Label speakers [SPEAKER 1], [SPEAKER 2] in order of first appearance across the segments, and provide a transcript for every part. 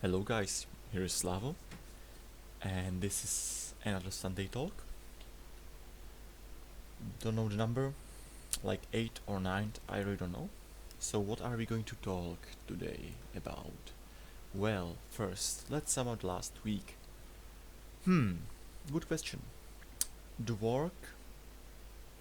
[SPEAKER 1] Hello guys, here is Slavo, and this is another Sunday talk. Don't know the number, like 8 or 9, I really don't know. So what are we going to talk today about? Well, first, let's sum up last week. Good question. The work,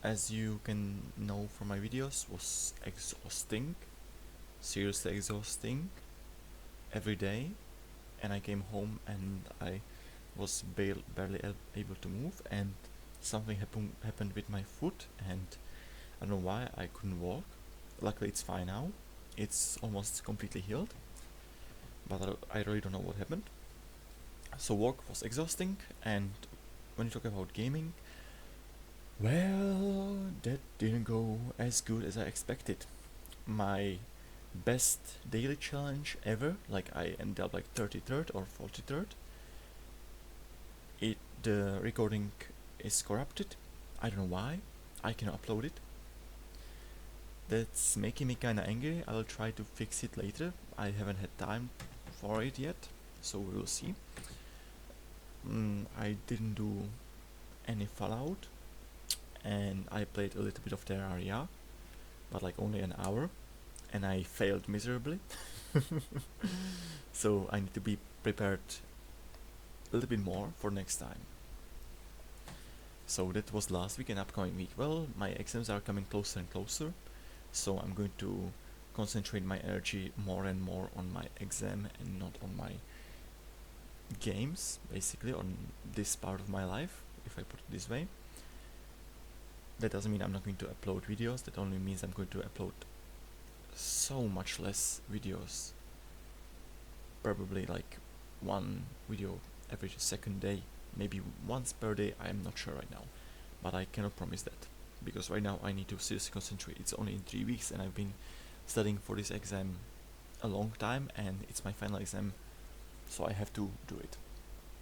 [SPEAKER 1] as you can know from my videos, was exhausting, seriously exhausting, every day, and I came home and I was barely able to move, and something happened with my foot, and I don't know why I couldn't walk. Luckily it's fine now, it's almost completely healed, but I really don't know what happened. So work was exhausting, and when you talk about gaming, well, that didn't go as good as I expected. My best daily challenge ever, like I ended up like 33rd or 43rd, the recording is corrupted. I don't know why. I cannot upload it. That's making me kinda angry. I will try to fix it later. I haven't had time for it yet, so we will see. I didn't do any Fallout, and I played a little bit of Terraria, but like only an hour, and I failed miserably. So I need to be prepared a little bit more for next time. So that was last week and upcoming week. Well, my exams are coming closer and closer, so I'm going to concentrate my energy more and more on my exam and not on my games, basically on this part of my life, if I put it this way. That doesn't mean I'm not going to upload videos, that only means I'm going to upload so much less videos, probably like one video every second day, maybe once per day. I am not sure right now, but I cannot promise that, because right now I need to seriously concentrate. It's only in 3 weeks and I've been studying for this exam a long time, and it's my final exam, so I have to do it.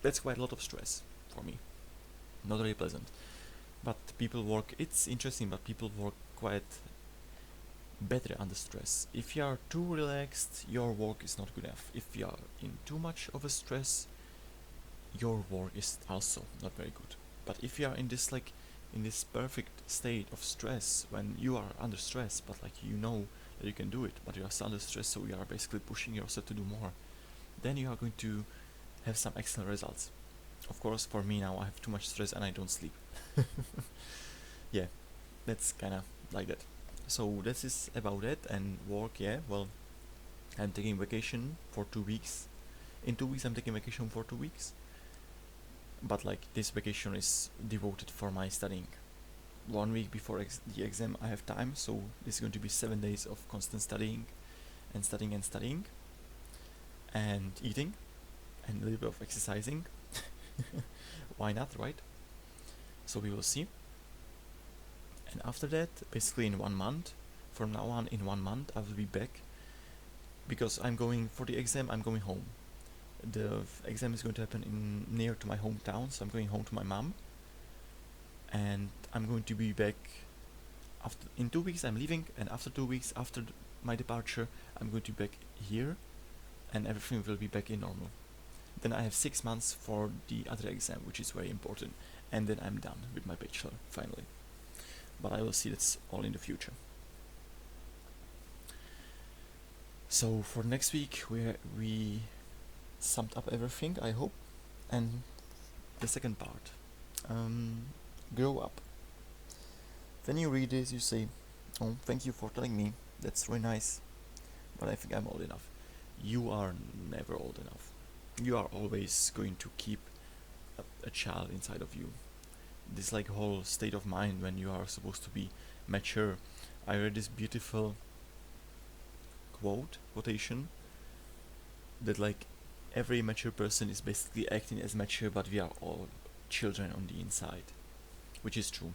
[SPEAKER 1] That's quite a lot of stress for me, not very pleasant. But people work, it's interesting, but people work quite better under stress. If you are too relaxed, your work is not good enough. If you are in too much of a stress, your work is also not very good. But if you are in this in this perfect state of stress, when you are under stress, but like you know that you can do it, but you are still under stress, so you are basically pushing yourself to do more, then you are going to have some excellent results. Of course, for me now, I have too much stress and I don't sleep. Yeah, that's kinda like that. So this is about it, and work, yeah, well, I'm taking vacation for 2 weeks. In 2 weeks I'm taking vacation for 2 weeks, but like this vacation is devoted for my studying. 1 week before the exam I have time, so this is going to be 7 days of constant studying and studying and studying and eating and a little bit of exercising. Why not, right? So we will see. And after that, basically in 1 month, from now on in 1 month I will be back, because I'm going for the exam. I'm going home. The exam is going to happen near to my hometown, so I'm going home to my mom, and I'm going to be back after. In 2 weeks I'm leaving, and after 2 weeks after my departure I'm going to be back here, and everything will be back in normal. Then I have 6 months for the other exam, which is very important, and then I'm done with my bachelor finally. But I will see, that's all in the future. So for next week we summed up everything, I hope. And the second part, grow up. When you read this, you say, "Oh, thank you for telling me. That's really nice, but I think I'm old enough." You are never old enough. You are always going to keep a child inside of you. This like whole state of mind when you are supposed to be mature. I read this beautiful quotation that like every mature person is basically acting as mature, but we are all children on the inside, which is true.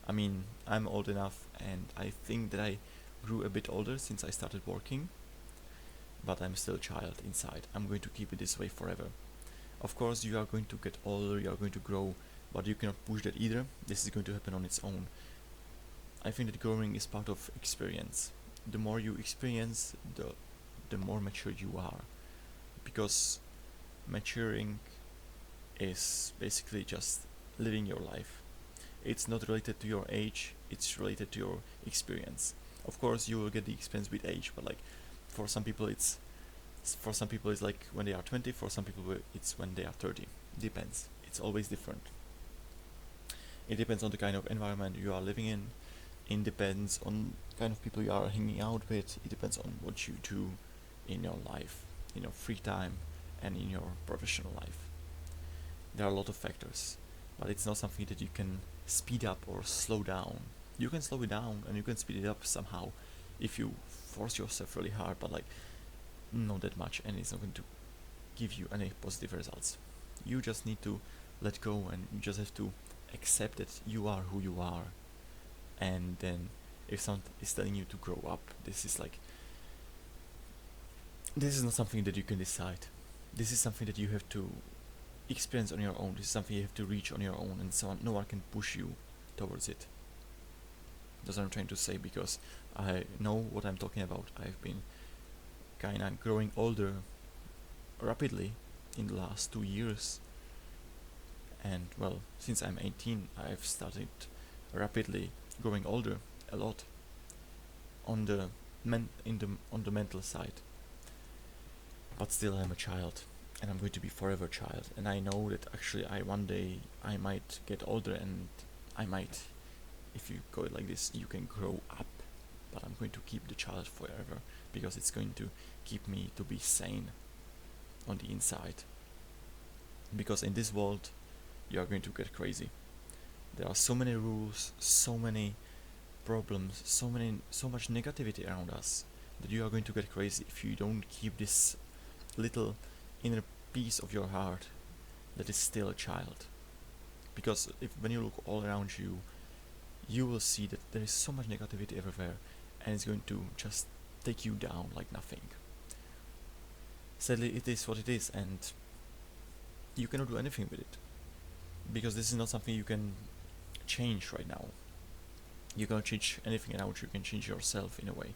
[SPEAKER 1] I mean, I'm old enough, and I think that I grew a bit older since I started working, but I'm still a child inside. I'm going to keep it this way forever. Of course, you are going to get older, you are going to grow, but you cannot push that either. This is going to happen on its own. I think that growing is part of experience. The more you experience, the more mature you are. because maturing is basically just living your life. It's not related to your age, it's related to your experience. Of course you will get the experience with age, but like for some people it's like when they are 20, for some people it's when they are 30. Depends. It's always different. It depends on the kind of environment you are living in. It depends on kind of people you are hanging out with. It depends on what you do in your life, in your free time, and in your professional life. There are a lot of factors, but it's not something that you can speed up or slow down. You can slow it down and you can speed it up somehow if you force yourself really hard, but like not that much, and it's not going to give you any positive results. You just need to let go, and you just have to accept that you are who you are. And then if someone is telling you to grow up, this is not something that you can decide. This is something that you have to experience on your own. This is something you have to reach on your own, and no one can push you towards it. That's what I'm trying to say, because I know what I'm talking about. I've been kinda growing older rapidly in the last 2 years, and well, since I'm 18, I've started rapidly growing older a lot on the mental side. But still, I'm a child, and I'm going to be forever a child. And I know that actually, one day I might get older, and I might, if you go it like this, you can grow up. But I'm going to keep the child forever, because it's going to keep me to be sane on the inside. Because in this world, you are going to get crazy. There are so many rules, so many problems, so much negativity around us, that you are going to get crazy if you don't keep this little inner piece of your heart that is still a child. Because when you look all around you, you will see that there is so much negativity everywhere, and it's going to just take you down like nothing. Sadly, it is what it is, and you cannot do anything with it, because this is not something you can change right now. You cannot change anything around you. You can change yourself in a way.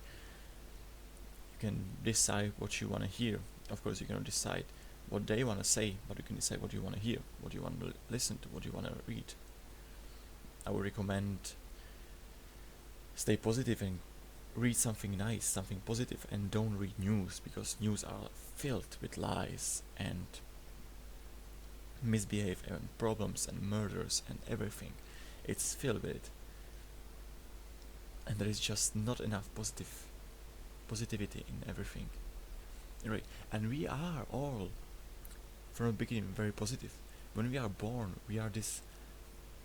[SPEAKER 1] You can decide what you want to hear. Of course, you cannot decide what they want to say, but you can decide what you want to hear, what you want to listen to, what you want to read. I would recommend stay positive and read something nice, something positive, and don't read news, because news are filled with lies and misbehave and problems and murders and everything. It's filled with it, and there is just not enough positivity in everything. Right, and we are all from the beginning very positive. When we are born, we are this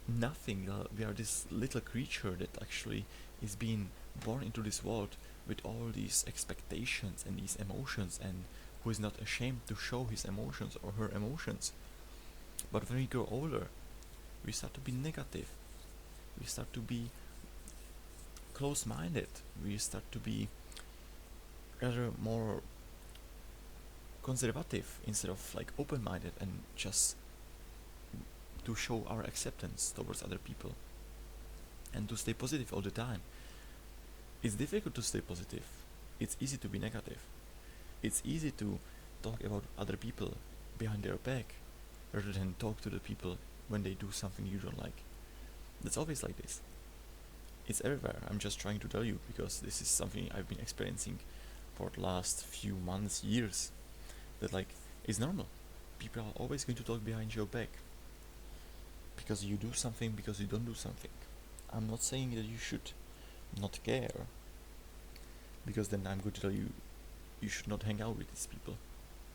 [SPEAKER 1] nothing. We are this little creature that actually is being born into this world with all these expectations and these emotions, and who is not ashamed to show his emotions or her emotions. But when we grow older, we start to be negative. We start to be close-minded. We start to be rather more conservative instead of like open-minded, and just to show our acceptance towards other people and to stay positive all the time. It's difficult to stay positive. It's easy to be negative. It's easy to talk about other people behind their back rather than talk to the people when they do something you don't like. That's always like this. It's everywhere. I'm just trying to tell you, because this is something I've been experiencing for the last few months, years, that like it's normal. People are always going to talk behind your back because you do something, because you don't do something. I'm not saying that you should not care, because then I'm going to tell you you should not hang out with these people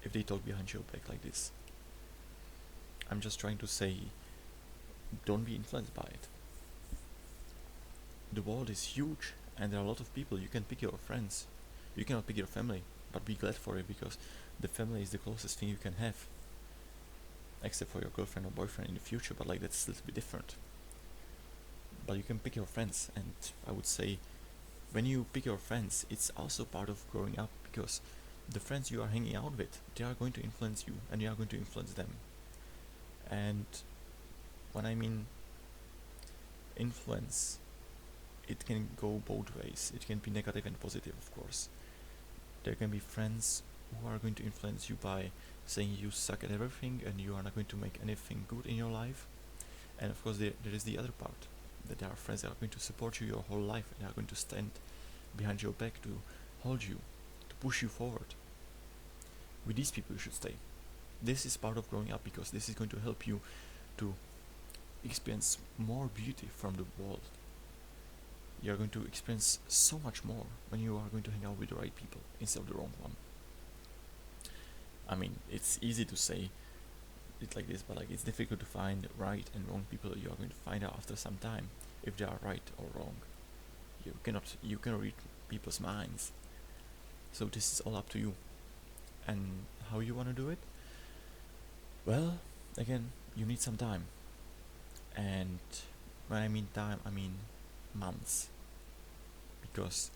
[SPEAKER 1] if they talk behind your back like this. I'm just trying to say, don't be influenced by it. The world is huge, and there are a lot of people. You can pick your friends, you cannot pick your family, but be glad for it, because the family is the closest thing you can have, except for your girlfriend or boyfriend in the future, but like that's a little bit different. But you can pick your friends, and I would say when you pick your friends, it's also part of growing up, because the friends you are hanging out with, they are going to influence you, and you are going to influence them. And when I mean influence, it can go both ways. It can be negative and positive, of course. There can be friends who are going to influence you by saying you suck at everything and you are not going to make anything good in your life. And of course, there is the other part, that there are friends that are going to support you your whole life and are going to stand behind your back to hold you, to push you forward. With these people you should stay. This is part of growing up, because this is going to help you to experience more beauty from the world. You are going to experience so much more when you are going to hang out with the right people instead of the wrong one. I mean, it's easy to say it like this, but like it's difficult to find right and wrong people. You are going to find out after some time if they are right or wrong. You cannot read people's minds. So this is all up to you. And how you want to do it? Well, again, you need some time. And when I mean time, I mean months. Because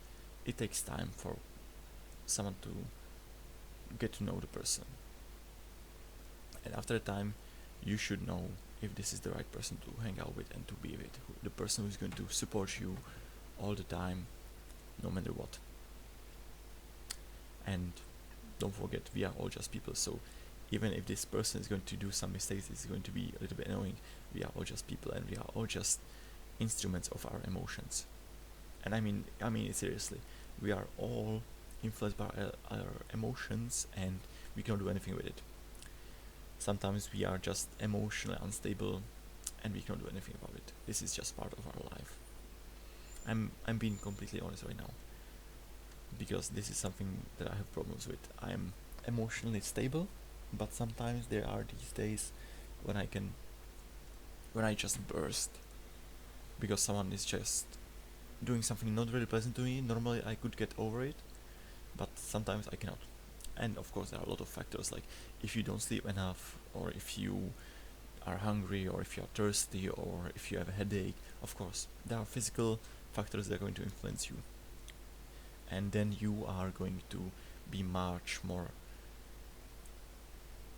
[SPEAKER 1] it takes time for someone to get to know the person. And after a time, you should know if this is the right person to hang out with and to be with. The person who's going to support you all the time, no matter what. And don't forget, we are all just people, so even if this person is going to do some mistakes, it's going to be a little bit annoying. We are all just people, and we are all just instruments of our emotions. And I mean it seriously. We are all influenced by our emotions, and we cannot do anything with it. Sometimes we are just emotionally unstable, and we cannot do anything about it. This is just part of our life. I'm being completely honest right now, because this is something that I have problems with. I'm emotionally stable, but sometimes there are these days when I just burst because someone is just doing something not really pleasant to me. Normally I could get over it, but sometimes I cannot. And of course there are a lot of factors, like if you don't sleep enough, or if you are hungry, or if you are thirsty, or if you have a headache. Of course there are physical factors that are going to influence you, and then you are going to be much more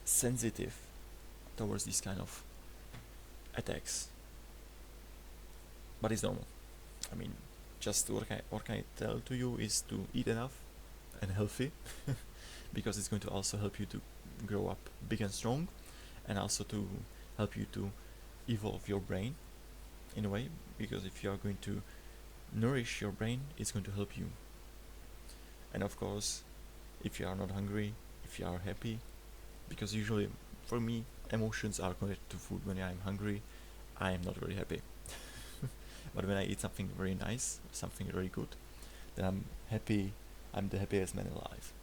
[SPEAKER 1] sensitive towards these kind of attacks. But it's normal. I mean, just what can I tell to you is to eat enough and healthy, because it's going to also help you to grow up big and strong, and also to help you to evolve your brain in a way, because if you are going to nourish your brain, it's going to help you. And of course, if you are not hungry, if you are happy, because usually for me emotions are connected to food. When I am hungry, I am not very happy. But when I eat something very nice, something very good, then I'm happy. I'm the happiest man alive.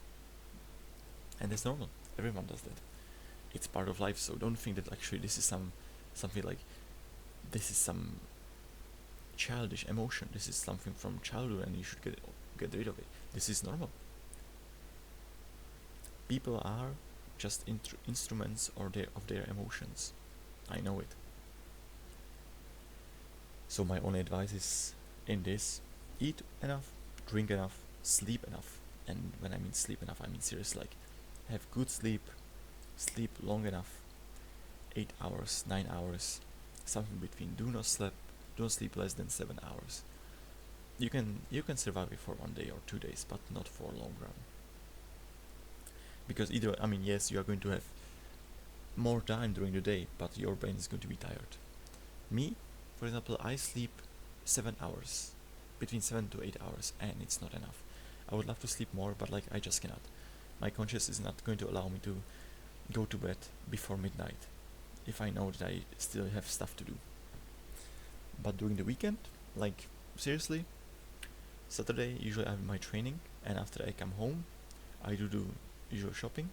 [SPEAKER 1] And that's normal. Everyone does that. It's part of life. So don't think that actually this is something like this is some childish emotion. This is something from childhood, and you should get rid of it. This is normal. People are just instruments of their emotions. I know it. So my only advice is in this: eat enough, drink enough, sleep enough. And when I mean sleep enough, I mean seriously, like have good sleep, sleep long enough, 8 hours, 9 hours, something between. Don't sleep less than 7 hours. You can survive it for 1 day or 2 days, but not for a long run. Because yes, you are going to have more time during the day, but your brain is going to be tired. Me, for example, I sleep 7 hours, between 7 to 8 hours, and it's not enough. I would love to sleep more, but like I just cannot. My conscience is not going to allow me to go to bed before midnight if I know that I still have stuff to do. But during the weekend, like seriously, Saturday usually I have my training, and after I come home, I do usual shopping,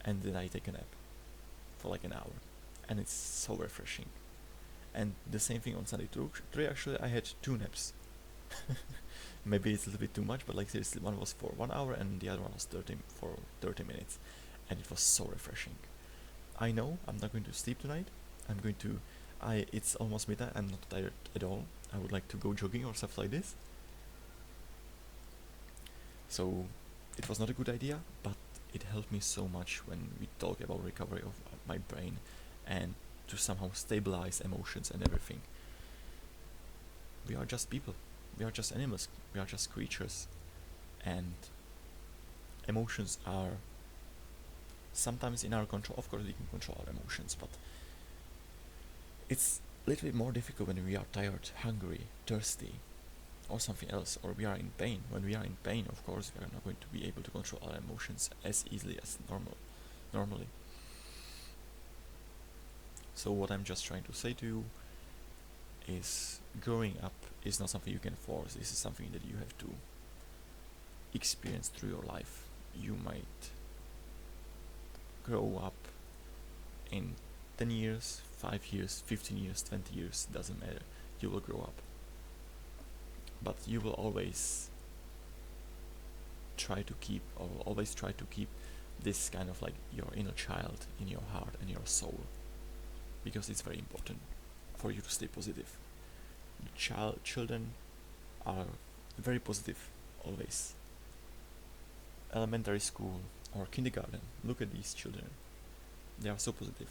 [SPEAKER 1] and then I take a nap for like an hour, and it's so refreshing. And the same thing on Sunday. Today actually I had 2 naps. Maybe it's a little bit too much, but like seriously, one was for 1 hour and the other one was 30 minutes, and it was so refreshing. I know I'm not going to sleep tonight. It's almost midnight. I'm not tired at all. I would like to go jogging or stuff like this. So it was not a good idea, but it helped me so much when we talk about recovery of my brain and to somehow stabilize emotions and everything. We are just people. We are just animals. We are just creatures. And emotions are sometimes in our control. Of course, we can control our emotions, but it's a little bit more difficult when we are tired, hungry, thirsty, or something else, or we are in pain. When we are in pain, of course, we are not going to be able to control our emotions as easily as normally. So what I'm just trying to say to you is growing up is not something you can force. This is something that you have to experience through your life. You might grow up in 10 years, 5 years, 15 years, 20 years, doesn't matter. You will grow up. But you will always try to keep this kind of like your inner child in your heart and your soul, because it's very important for you to stay positive. Children are very positive always. Elementary school or kindergarten, look at these children. They are so positive.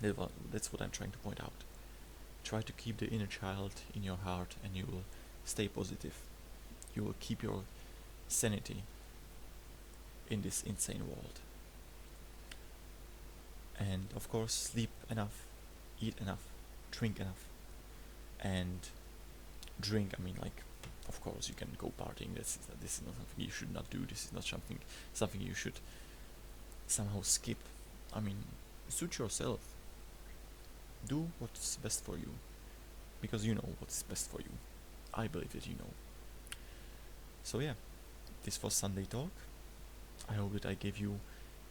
[SPEAKER 1] That's what I'm trying to point out. Try to keep the inner child in your heart and you will stay positive. You will keep your sanity in this insane world. And of course, sleep enough, eat enough, drink enough, and drink, I mean, like, of course you can go partying. This is not something you should not do. This is not something you should somehow skip. I mean, suit yourself. Do what's best for you, because you know what's best for you. I believe that you know. So yeah, this was Sunday Talk. I hope that I gave you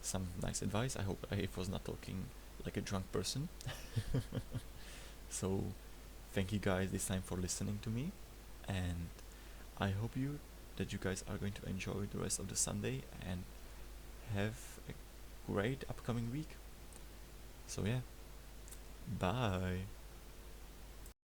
[SPEAKER 1] some nice advice. I hope I was not talking like a drunk person. So thank you guys this time for listening to me, and I hope that you guys are going to enjoy the rest of the Sunday and have a great upcoming week. So yeah, bye.